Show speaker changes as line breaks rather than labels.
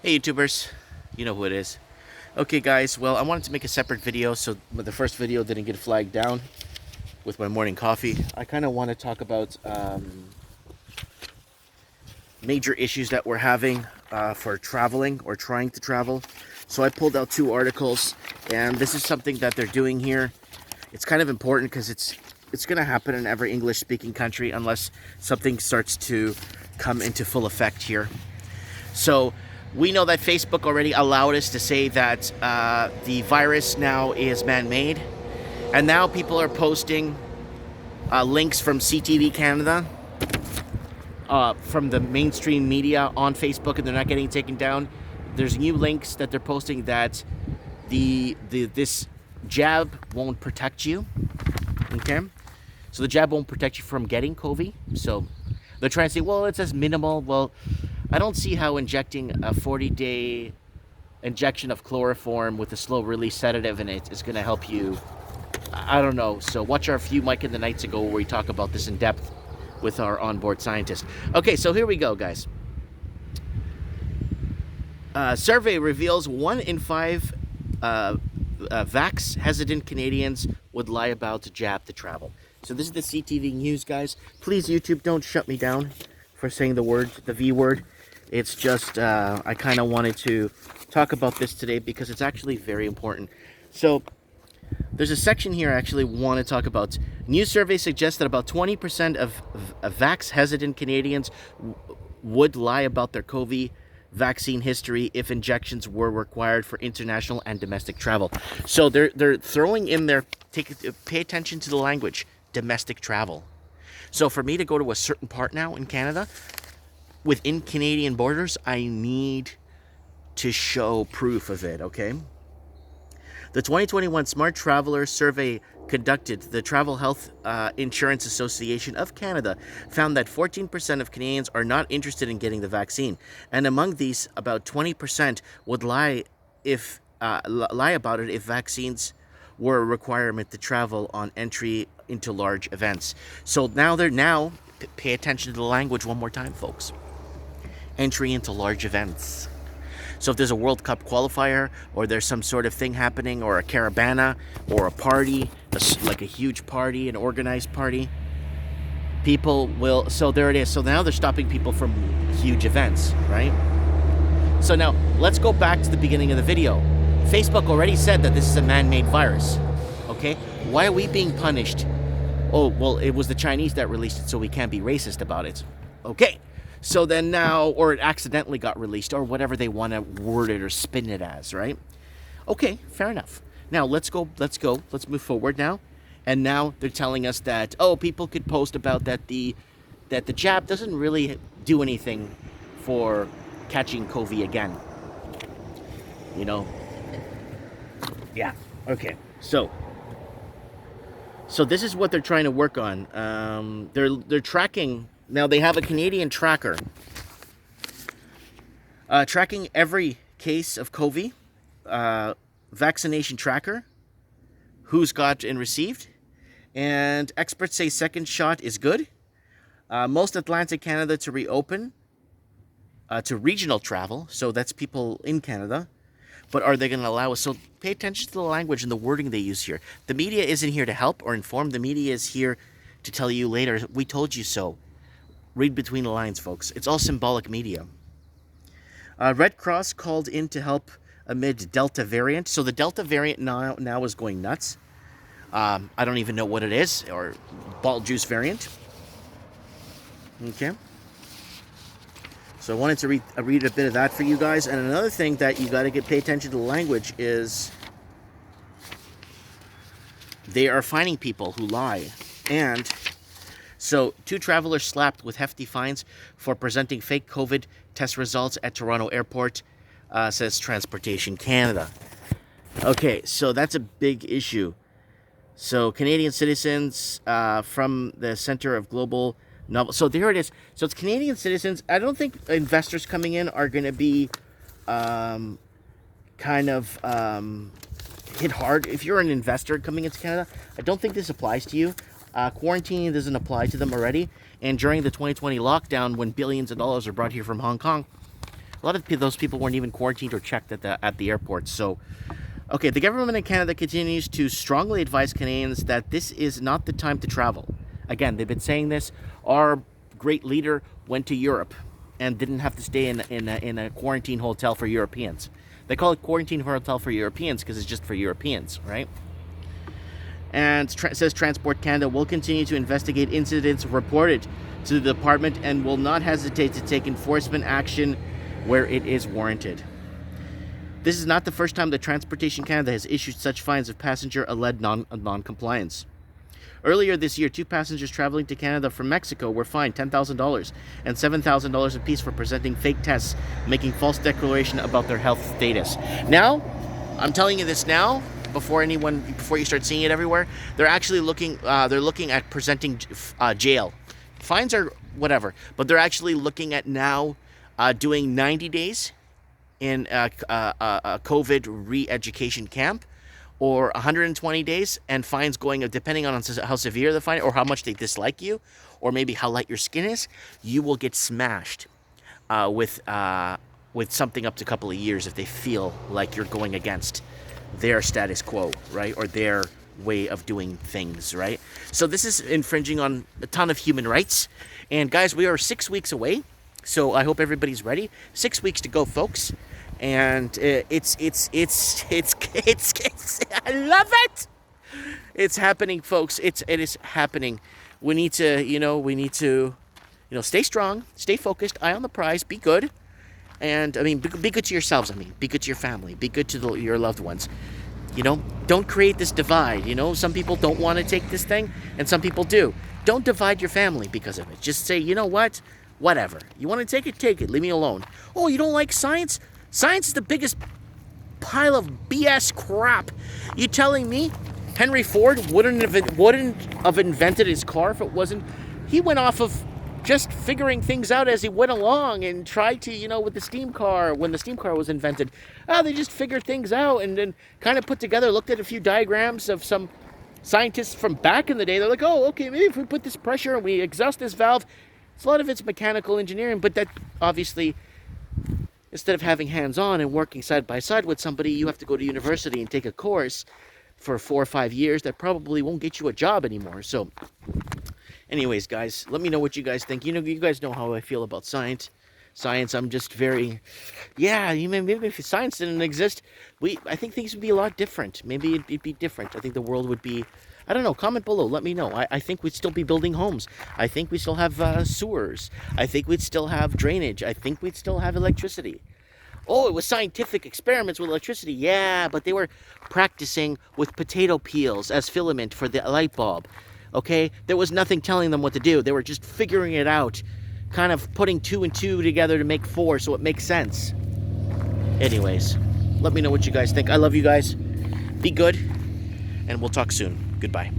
Hey YouTubers, you know who it is. Okay guys, well I wanted to make a separate video so the first video didn't get flagged down with my morning coffee. I kind of want to talk about major issues that we're having for traveling or trying to travel. So I pulled out two articles and this is something that they're doing here. It's kind of important because it's going to happen in every English speaking country unless something starts to come into full effect here. So we know that Facebook already allowed us to say that the virus now is man-made. And now people are posting links from CTV Canada, from the mainstream media on Facebook, and they're not getting taken down. There's new links that they're posting that this jab won't protect you. Okay? So the jab won't protect you from getting COVID. So they're trying to say, well, it says minimal. Well, I don't see how injecting a 40-day injection of chloroform with a slow-release sedative in it is going to help you. I don't know. So watch our few Mike in the Nights ago where we talk about this in depth with our onboard scientist. Okay, so here we go, guys. Survey reveals 1 in 5 vax-hesitant Canadians would lie about to jab to travel. So this is the CTV News, guys. Please, YouTube, don't shut me down for saying the V word. It's just, I kind of wanted to talk about this today because it's actually very important. So, there's a section here I actually want to talk about. New survey suggests that about 20% of vax-hesitant Canadians would lie about their COVID vaccine history if injections were required for international and domestic travel. So they're throwing in there, pay attention to the language, domestic travel. So for me to go to a certain part now in Canada, within Canadian borders, I need to show proof of it, okay? The 2021 Smart Traveller Survey conducted the Travel Health Insurance Association of Canada found that 14% of Canadians are not interested in getting the vaccine. And among these, about 20% would lie about it if vaccines were a requirement to travel on entry into large events. So now pay attention to the language one more time, folks. Entry into large events. So if there's a World Cup qualifier, or there's some sort of thing happening, or a caravana, or a party, like a huge party, an organized party, people will, so there it is. So now they're stopping people from huge events, right? So now, let's go back to the beginning of the video. Facebook already said that this is a man-made virus, okay? Why are we being punished? Oh, well, it was the Chinese that released it, so we can't be racist about it. Okay. So then now, or it accidentally got released, or whatever they want to word it or spin it as, right? Okay, fair enough. Now, let's move forward now. And now they're telling us that, oh, people could post about that the jab doesn't really do anything for catching COVID again. You know? Yeah, okay. So this is what they're trying to work on. They're tracking. Now, they have a Canadian tracker tracking every case of COVID, vaccination tracker, who's got and received, and experts say second shot is good. Most Atlantic Canada to reopen to regional travel, so that's people in Canada, but are they going to allow us? So pay attention to the language and the wording they use here. The media isn't here to help or inform. The media is here to tell you later, we told you so. Read between the lines, folks. It's all symbolic media. Red Cross called in to help amid Delta variant. So the Delta variant now is going nuts. I don't even know what it is, or ball juice variant. Okay. So I wanted to read a bit of that for you guys. And another thing that you got to pay attention to the language is they are finding people who lie. And so, 2 travelers slapped with hefty fines for presenting fake COVID test results at Toronto Airport, says Transportation Canada. Okay, so that's a big issue. So, Canadian citizens from the Center of Global Novel. So, there it is. So, it's Canadian citizens. I don't think investors coming in are going to be hit hard. If you're an investor coming into Canada, I don't think this applies to you. Quarantining doesn't apply to them already. And during the 2020 lockdown, when billions of dollars are brought here from Hong Kong, A lot of those people weren't even quarantined or checked at the airports. So, okay, the government in Canada continues to strongly advise Canadians that this is not the time to travel. Again, they've been saying this. Our great leader went to Europe and didn't have to stay in a quarantine hotel for Europeans. They call it quarantine hotel for Europeans because it's just for Europeans, right? And says Transport Canada will continue to investigate incidents reported to the department and will not hesitate to take enforcement action where it is warranted. This is not the first time that Transportation Canada has issued such fines of passenger alleged non-compliance. Earlier this year, 2 passengers traveling to Canada from Mexico were fined $10,000 and $7,000 apiece for presenting fake tests, making false declaration about their health status. Now, I'm telling you this now, before you start seeing it everywhere, they're actually looking at presenting jail. Fines are whatever, but they're actually looking at now doing 90 days in a COVID re-education camp, or 120 days, and fines going, depending on how severe the fine or how much they dislike you, or maybe how light your skin is, you will get smashed with something up to a couple of years if they feel like you're going against their status quo, right, or their way of doing things, right? So this is infringing on a ton of human rights. And guys, we are 6 weeks away, so I hope everybody's ready. 6 weeks to go, folks. And it's I love it. It's happening, folks. It is happening. We need to stay strong, stay focused, eye on the prize, be good. And I mean, be good to yourselves. I mean, be good to your family, be good to your loved ones. Don't create this divide. Some people don't want to take this thing, and some people do. Don't divide your family because of it. Just say, you know what? Whatever. You want to take it, take it. Leave me alone. Oh, you don't like science? Science is the biggest pile of BS crap. You telling me Henry Ford wouldn't have invented his car if it wasn't? He went off of just figuring things out as he went along and tried to, with the steam car, when the steam car was invented. They just figured things out and then kind of put together, looked at a few diagrams of some scientists from back in the day. They're like, oh, okay, maybe if we put this pressure and we exhaust this valve. A lot of it's mechanical engineering, but that obviously, instead of having hands-on and working side by side with somebody, you have to go to university and take a course for 4 or 5 years that probably won't get you a job anymore. So anyways, guys, let me know what you guys think. You guys know how I feel about science. I'm just very, maybe if science didn't exist, I think things would be a lot different. Maybe it'd be different. I think the world would be, I don't know, comment below, let me know. I think we'd still be building homes. I think we still have sewers. I think we'd still have drainage. I think we'd still have electricity. Oh, it was scientific experiments with electricity. Yeah, but they were practicing with potato peels as filament for the light bulb. Okay? There was nothing telling them what to do. They were just figuring it out, kind of putting 2 and 2 together to make 4 so it makes sense. Anyways, let me know what you guys think. I love you guys. Be good, and we'll talk soon. Goodbye.